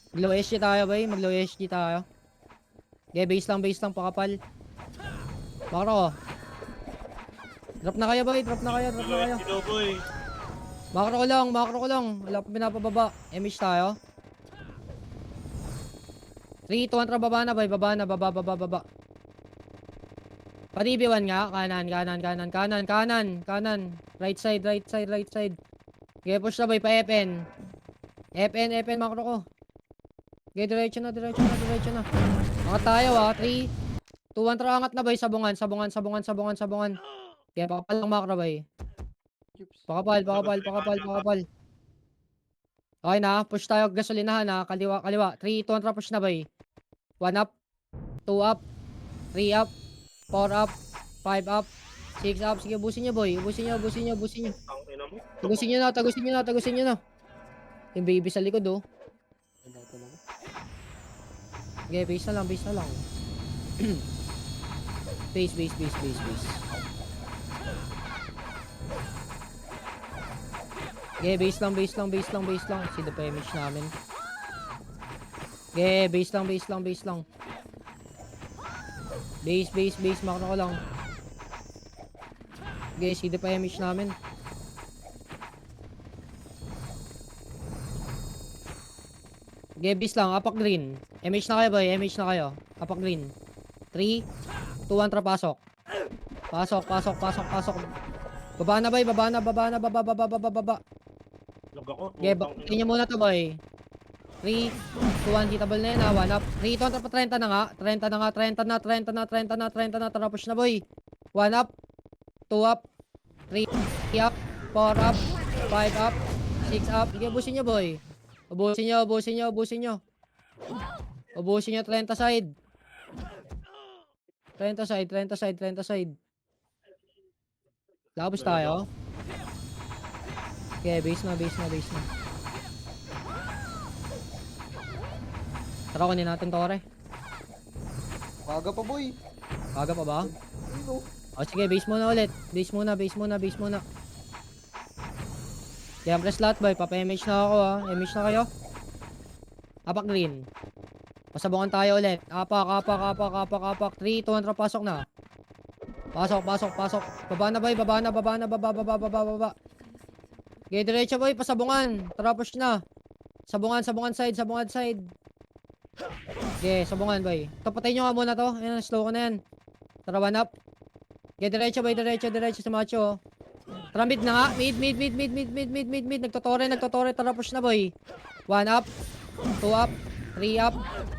Mag-low SG tayo, bay. Mag-low SG tayo. Okay, base lang, pakapal. Makro. Drop na kayo, bay. Drop na kayo, drop na kayo. Hello, boy. Makro ko lang, makro ko lang. Wala pa pinapababa. Image tayo. 3, 200, baba na, bay. Baba na, baba, baba, baba. Pa-DB1 nga, kanan, kanan, kanan, kanan, kanan, kanan. Right side, right side, right side. Okay, push na boy, pa FN. FN, FN, makro ko. Okay, diretso na, diretso na, diretso na. Angat tayo 3, 2, 1, angat na boy, sabungan, sabungan, sabungan, sabungan, sabungan. Okay, pakapal lang makro boy. Pakapal, pakapal, pakapal, pakapal. Okay na, push tayo, gasolinahan na, kaliwa, kaliwa. 3, 2, 1, push na boy. 1 up, 2 up, 3 up, 4 up, 5 up, 6 up. Sige, ubusin nyo boy. Ubusin nyo, ubusin nyo, ubusin nyo. Ang ina mo. Tagusin nyo na, tagusin nyo na, tagusin nyo na. Yung baby sa likod oh. Okay, base na lang, base na lang. Base, base, base, base, base. Okay, base lang, base lang, base lang, base lang. See the image namin. Okay, base lang, base lang, base lang. Base, base, base, makro ko lang. Okay, see the image namin. Okay, base lang, apak green. MH na kayo boy, MH na kayo. Apak green. 3, 2, 1, pasok. Pasok, pasok, pasok, pasok. Baba na boy, baba na, baba na, baba, baba, baba, baba. Lag ako. Okay, Putang ina. tingnan muna to boy. 3, 2, 1, hitable na yun ha. 1 up. 3, 2, 30 na nga. 30 na nga, 30 na, 30 na, 30 na, 30 na. Tara, push na boy. 1 up. 2 up. 3 up. 4 up. 5 up. 6 up. Sige, ubusin nyo boy. Ubusin nyo, ubusin nyo, ubusin nyo. Ubusin nyo 30 side. 30 side, 30 side, 30 side. Labos tayo. Okay, base na, base na, base na. Tara, kunin natin tore. Maga pa, boy. Baga pa ba? Ano? O sige, base muna ulit. Base muna, base muna, base muna. Kaya press lahat boy, papa-image na ako ha. Image na kayo. Apak green. Pasabungan tayo ulit. Apak, apak, apak, apak, apak. 3, 200, pasok na. Pasok, pasok, pasok. Baba na boy, baba na, baba na, baba, baba, baba, baba. Okay, diretso boy, pasabungan. Tara, push na. Sabungan, sabungan side, sabungan side. Okay, sabungan boy. Ito, patayin nyo nga muna to. Ayan, slow ko na yan. Tara, 1 up. Okay, diretso boy, diretso, diretso sa macho. Tara, mid na nga. Mid, mid, mid, mid, mid, mid, mid, mid, mid. Nagtotore, nagtotore. Tara, push na boy. 1 up. 2 up. 3 up.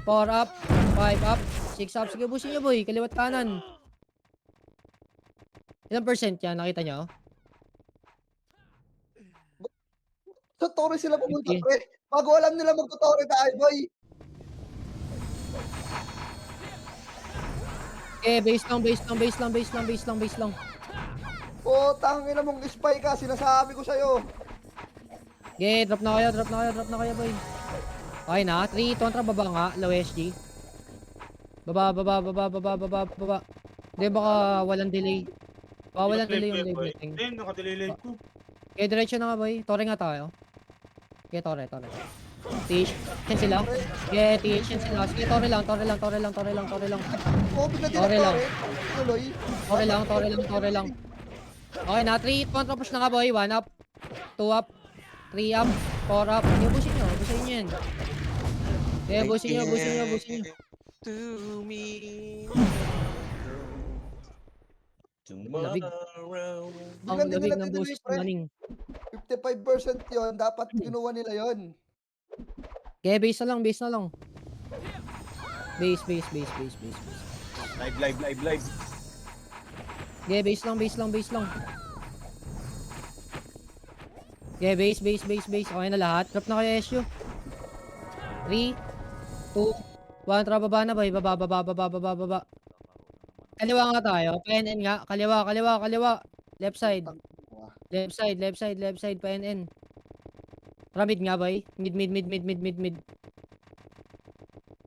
4 up. 5 up. 6 up. Sige, busin nyo boy. Kaliwat kanan. Ilang percent yan? Nakita nyo? Sa Torre sila pumunta, Okay. pre. Bago alam nila magtotore tayo, boy. Okay, base lang, base lang, base lang, base lang, base lang, base lang. O, tangin na mong spy ka. Sinasabi ko sa'yo. Okay, drop na kayo, drop na kayo, drop na kayo boy. Okay na, 3, 2, baba nga, low SG. Baba, baba, baba, baba, baba, baba. Hindi, baka walang delay. Baka walang delay yung Live, live boy. meeting. Ayun, nakadelay ko. Okay, diretso na nga, boy. Tore nga tayo. Okay, tore. Tish. Yan sila. Okay, tish. Yan sila. Sige, tore lang. Oh, bigla din Sorry lang. Tuloy. Tore lang. Okay na, 3, 1 push na nga, boy. 1 up. 2 up. 3 up. 4 up. Okay, busin nyo yan. Okay, busin nyo. To me. Lamig. Tomorrow. Ang Bigla din lamig nila ng tinuloy, boses pre. maning. 55% yun. Dapat kinuha nila yun. Okay, base na lang. Base. Live. Okay, base lang. Okay, base. Okay na lahat. Drop na kayo, SU. 3, 2, 1. Tara, baba na, boy. Baba. Kaliwa nga tayo. PNN nga. Kaliwa. Left side. PNN. Tara, mid nga, boy. Mid.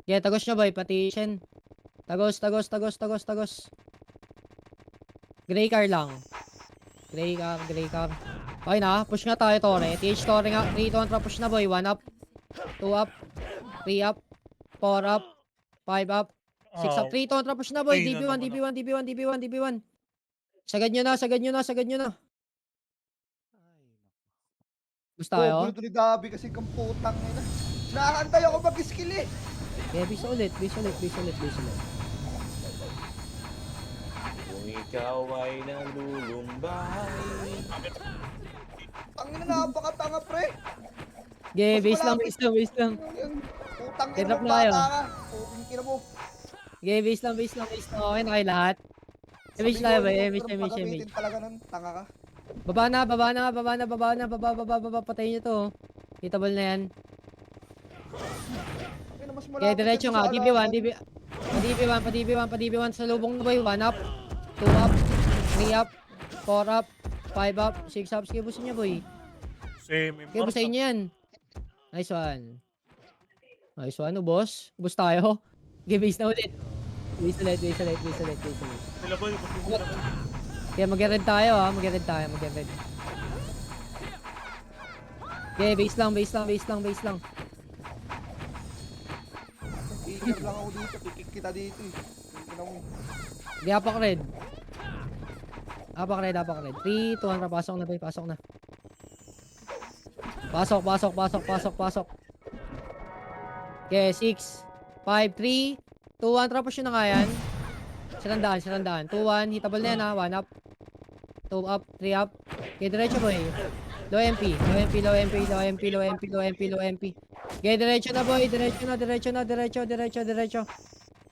Okay, tagos nyo, boy. Partition. Tagos. Gray car lang. Gray car. Okay na, push nga tayo, Tore. TH Tore nga. 3, 2, 1, push na, boy. 1 up. 2 up. 3 up. 4 up. 5 up. 6 up. 3, 2, 1, push na, boy. Ay, na DB1. Sagad nyo na. Gusto tayo? Oh, gulo ni Gabi kasi kang putang ina. Nakakantay ako mag-skill eh. Okay, base ulit. Kung ikaw ay nalulumbay. Ang ina, napakatanga, pre. Okay, Mas base lang. Putang ina Drop mo, na kayo. bata ka. Putang ina mo. Okay, base lang. Okay na kayo lahat. Image Sabi tayo, ko, boy. huwag Image. mo nang pagamitin talaga nun. Tanga ka. Baba na. Patayin nyo to. Hitable na yan. Ay, na mas Okay, malapit diretso yan nga. sa DB1. Pa-DB1. Sa lubong na, boy. 1 up. 2 up. 3 up. 4 up. 5 up. 6 up. Sige, busin nyo, boy. Same. Okay, busayin nyo yan. Nice one, boss. Bus tayo. Okay, base na ulit. Base ulit. Sila boy, Okay, mag-red tayo, ha. Mag-red. Okay, base lang. Iker lang ako dito. Kikik kita dito eh. Tingnan mo. Okay, apak red. 3, 2, 1, pasok na, boy. Pasok. Okay, 6, 5, 3, 2, 1, tapos yun na nga yan. Silandaan. 2, 1, hitable na yan, ha. 1 up. 2 up, 3 up. Okay, diretso, boy. Low MP. Okay, diretso na, boy. Diretso.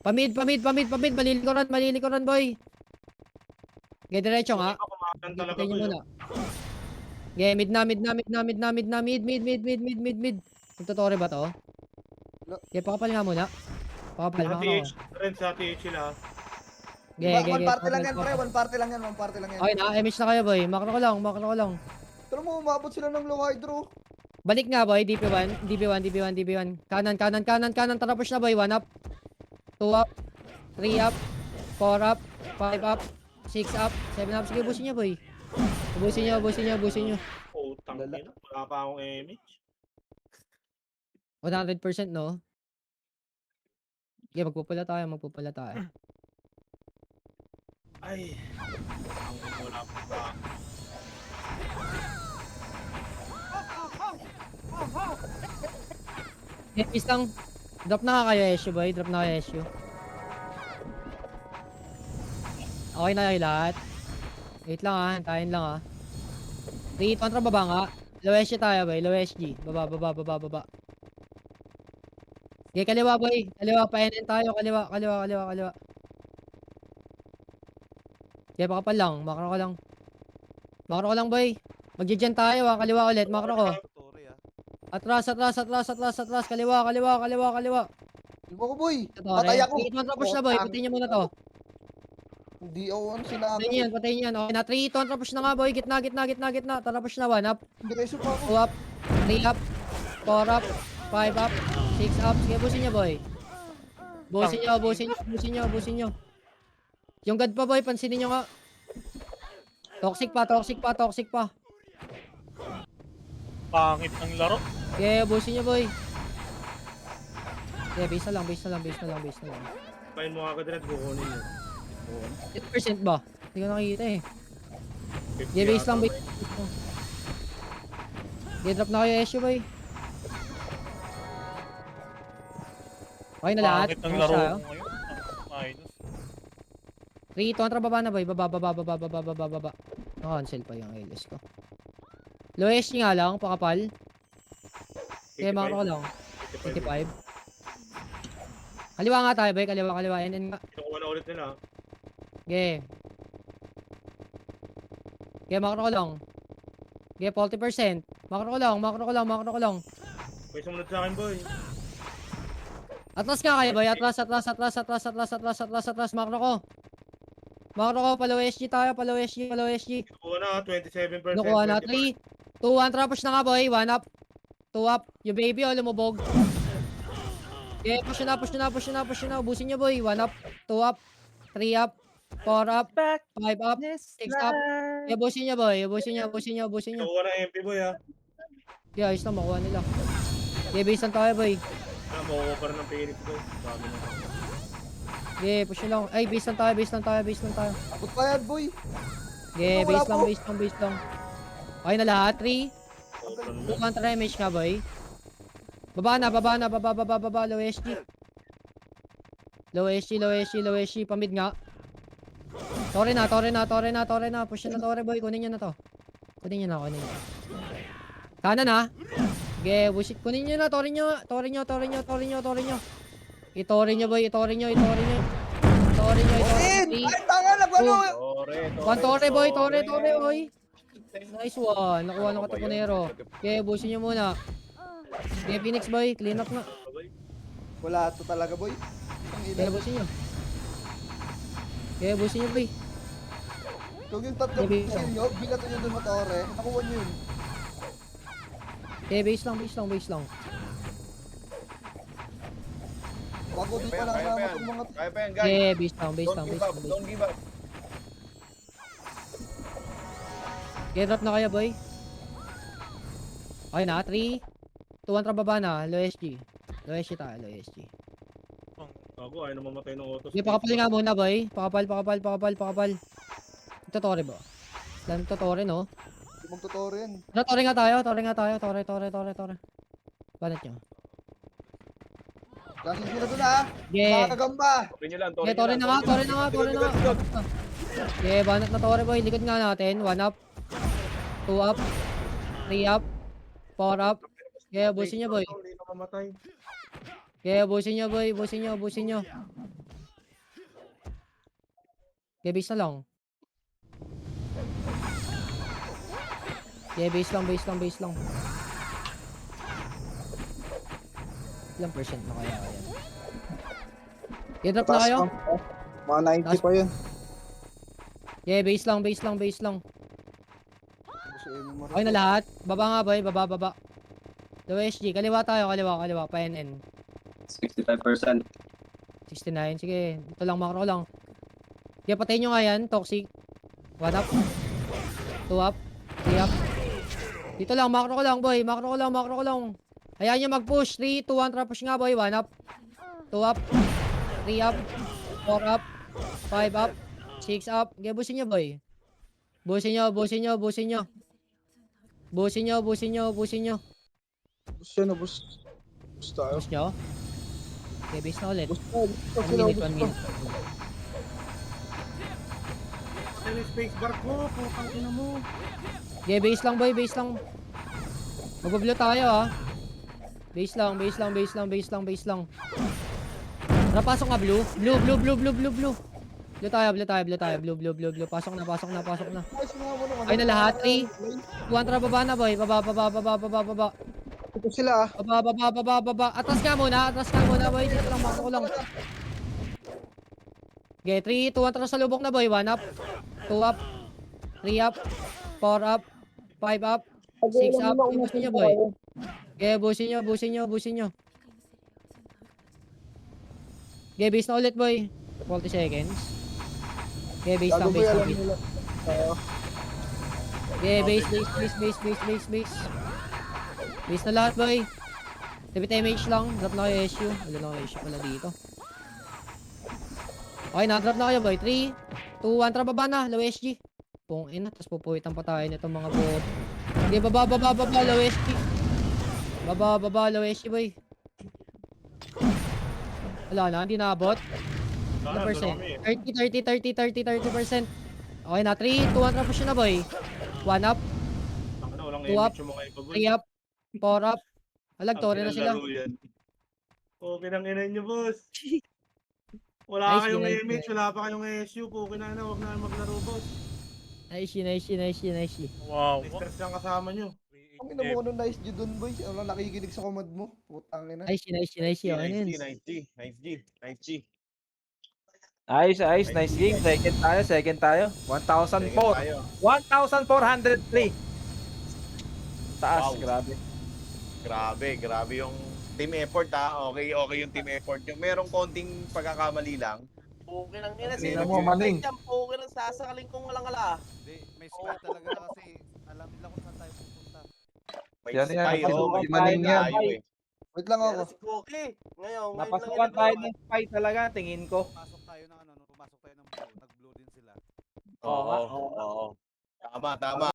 Pamid. Malilikuran, boy. Okay, diretso nga. kumakan talaga Patayin nyo boy. muna. Okay, mid na. Mid. Nagtotore ba to? Okay, pakapal nga muna. Sa Makakapal. TH, rin sa TH sila. One party lang yan, pre. One party lang yan. Okay, na-image na kayo, boy. Makro ko lang. Pero mo, umabot sila ng low hydro. Balik nga, boy. DP1. Kanan. Tara, push na, boy. 1 up. 2 up. 3 up. 4 up. 5 up. 6 up. 7 up. Sige, busin nyo, boy. Busin nyo. Putang ina, wala pa akong image. 100%, no? Okay, magpupula tayo. Ay, wala pa. Okay, please lang. Drop na nga kayo, SU, boy. Okay na kayo lahat. Wait lang, ha. Hintayin lang, ha. 3, kontra baba nga. Low SG tayo, boy. Low SG. Baba. Okay, kaliwa, boy. Kaliwa, pa-NN tayo. Kaliwa. Okay, pakapal lang. Makro ko lang, boy. Magjijan tayo, ha. Kaliwa ulit. Makro ko. Atras. Kaliwa. Ilmo ko, boy. Tore. Patay ako. 3, kontra push na, boy. Patayin nyo muna to. Hindi ako ano sinabi. Patayin yan. Okay na, 3, kontra push na nga, boy. Gitna. Tara, push na, 1 up. Hindi kayo supa ako. 2 up. 3 up. 4 up. 5 up. 6 up. Sige, busin niya, boy. Busin nyo, busin nyo, busin nyo, busin nyo. Yung God pa boy, pansinin nyo nga. Toxic pa, toxic pa, toxic pa. Pangit ng laro. Okay, busin nyo boy. Okay, base na lang, base na lang, base na lang, base na lang. Pain mo agad rin at kukunin yun. 8% ba? Hindi ko nakikita eh. 50 Okay, base lang, yata, base lang. Okay, drop na kayo SU boy. Okay na lahat. Pangit ng Finish laro tayo. mo ngayon. Minus. 3, contra baba na boy. Baba, baba, baba, baba, baba, baba. Naka-cancel pa yung ALS ko. Low SG nga lang, pakapal. Okay, 85. makro ko lang. 85. 85. Kaliwa nga tayo boy, kaliwa, kaliwa. Yan nga. Kinukuha na ulit nila. Okay. Okay, makro ko lang. Okay, 40%. Makro ko lang, makro ko lang, makro ko lang. May sumunod sa akin, boy. Atlas nga kayo boy, atlas, atlas, atlas, atlas, atlas, atlas, atlas, atlas, makro ko. Makro ko, palo SG tayo, palo SG, palo SG. Kinukuha na, 27%. Nakuha na, 25. 3, 2, 1, trapos na nga boy, 1 up. 2 up, yung baby oh, lumubog. Okay, push na, push na, push na, push na, ubusin nyo boy, 1 up, 2 up, 3 up, 4 up, 5 up, 6 up. Okay, ubusin nyo boy, ubusin nyo, ubusin nyo, ubusin nyo. Kinukuha na MP, boy, ha. Okay, ayos na, makuha nila. Okay, base lang tayo boy. Makukuha pa rin ng Phoenix, boy. Sabi na. Okay, push nyo lang. Ay, base lang tayo, base lang tayo, base lang tayo. Abot pa yan, boy. Okay, Wala base lang, po. base lang, base lang. Okay na lahat, 3, Open 2, contra image nga boy. Baba na, baba na, baba, baba, baba, low SG. Low SG, low SG, low SG, pamid nga. Tore na, tore na, tore na, tore na. Push na tore boy, kunin nyo na to. Kunin nyo na, kunin nyo. Kanan na. Okay, bullshit. Kunin nyo na, tore nyo, tore nyo, tore nyo, tore nyo, tore nyo. Itore nyo boy, itore nyo, itore nyo. Itore nyo, itore In! nyo. Ay, tanga na, ano? One tore boy, tore, tore boy. Nice one, nakuha ng katipunero. Okay, busin nyo muna. Okay, Phoenix boy, clean up na. Wala to talaga, boy. Ang Okay, ina. busin nyo. Okay, busin nyo boy. Kung yung tatlong Baby. kill nyo, bilato nyo dun matore, nakuha nyo yun. Okay, base lang, base lang, base lang. Bago di pa lang Kaya pa naman yan. itong mga... Kaya pa yan, guys. Okay, base lang, base Don't lang, give base up. lang, base Don't lang. give up. Okay, drop na kayo boy. Okay na, 3, 2, 1, baba na, low SG. Low SG tayo, low SG. Gago, ayaw na mamatay ng auto. Okay, pakapal nga muna boy. Pakapal, pakapal, pakapal, pakapal. Ito tore ba? Lang ito tore no? Di magtutore yan. Ano, tore nga tayo, tore nga tayo, tore, tore, tore, tore. Banat nyo. Kasi sila dun ha. Okay. Mga kagamba. Tuloy nyo lang. Okay, tore na nga, tore na nga, tore na nga. Okay, banat na tore boy. Likod nga natin. 1 up. 2 up. 3 up. 4 up. Okay, busin nyo boy. Hindi na mamatay. Okay, busin nyo boy. Busin nyo, busin nyo. Okay, base na lang. Okay, base lang, base lang, base lang. Ilang percent na kaya yan? Okay, drop na kayo? Mga 90 pa yun. Okay, base lang, base lang, base lang. Gusto mo Okay na lahat. Baba nga boy, baba, baba. Low SG, kaliwa tayo, kaliwa, kaliwa, PNN. 65%. 69, sige. Ito lang, makro lang. Okay, patayin nyo nga yan, toxic. 1 up. 2 up. 3 up. Dito lang, makro ko lang boy, makro ko lang, makro ko lang. Hayaan nyo mag-push. 3, 2, 1, trap push nga boy. 1 up. 2 up. 3 up. 4 up. 5 up. 6 up. Okay, busin nyo boy. Busin nyo, busin nyo, busin nyo. Busin nyo, busin nyo, busin nyo. Bus yan, bus. Bus tayo. Push nyo. Okay, base na ulit. Bus tayo. 1 minute, 1 minute. Ano yung space bar ko? Putang ina mo. Okay, base lang boy, base lang. Magbablo tayo ha. Base lang, base lang, base lang, base lang, base lang. Tara, pasok nga blue. Blue, blue, blue, blue, blue, blue. Blue tayo, blue tayo, blue tayo. Blue, blue, blue, blue. Pasok na, pasok na, pasok na. Ay na lahat, 3. 2, tara, baba na boy. Baba, baba, baba, baba, baba. Ito sila ah. Baba, baba, baba, baba. Atras ka muna boy. Dito lang, makro ko lang. Okay, 3, 2, 1, tara sa lubok na boy. 1 up. 2 up. 3 up. 4 up. 5 up. 6 up. Busin nyo boy. Okay, busin nyo, busin nyo, busin nyo. Okay, base na ulit, boy. 40 seconds. Okay, base lang, Gago boy, base lang, alam base. nila. Tayo. Okay, base. Base na lahat, boy. Tipit MH lang. Drop na kayo SU. Wala na kayo SU pala dito. Okay, na-drop na kayo, boy. 3, 2, 1. Tara, baba na. Low SG. Pung ina. Tapos pupuwitan pa tayo nitong mga bot. Okay, baba. Low SG. Baba. Low SG, boy. Wala na. Hindi naabot. Ano percent? 30%. Okay na. 3, 2, 1. Tara, push na, boy. 1 up. Ano, walang Two up. image yung mga iba, boss. 3 up. 4 up. Alag, Ang tore na sila. pinalaro yan. Okay nang ina nyo, boss. Wala Nice, kayong nice, image, nice. wala pa kayong SU. Okay na, huwag na maglaro, boss. Nice. Wow. Stress lang kasama nyo. Ang ina mo ano nice G dun boy. Ano nakikinig sa command mo? Putang ina. Nice. Okay na yun. Nice G. Nice game. Second tayo. 1,400. 1,403. Taas, Wow. grabe. Grabe yung team effort ha. Okay yung team effort. Yung merong konting pagkakamali lang. Okay lang nila. Tingnan mo, Maning. Okay lang sasakaling kong walang ala. May spot talaga na kasi alam nila kung saan tayo pupunta. May Yan, spy, napasukan oh, may Maning yan. tayo eh. Wait lang ako. Kaya si Cookie. Ngayon Napasukan tayo ng spy talaga, tingin ko. Pumasok tayo ng blue. Nag-blue din sila. Oo. Tama.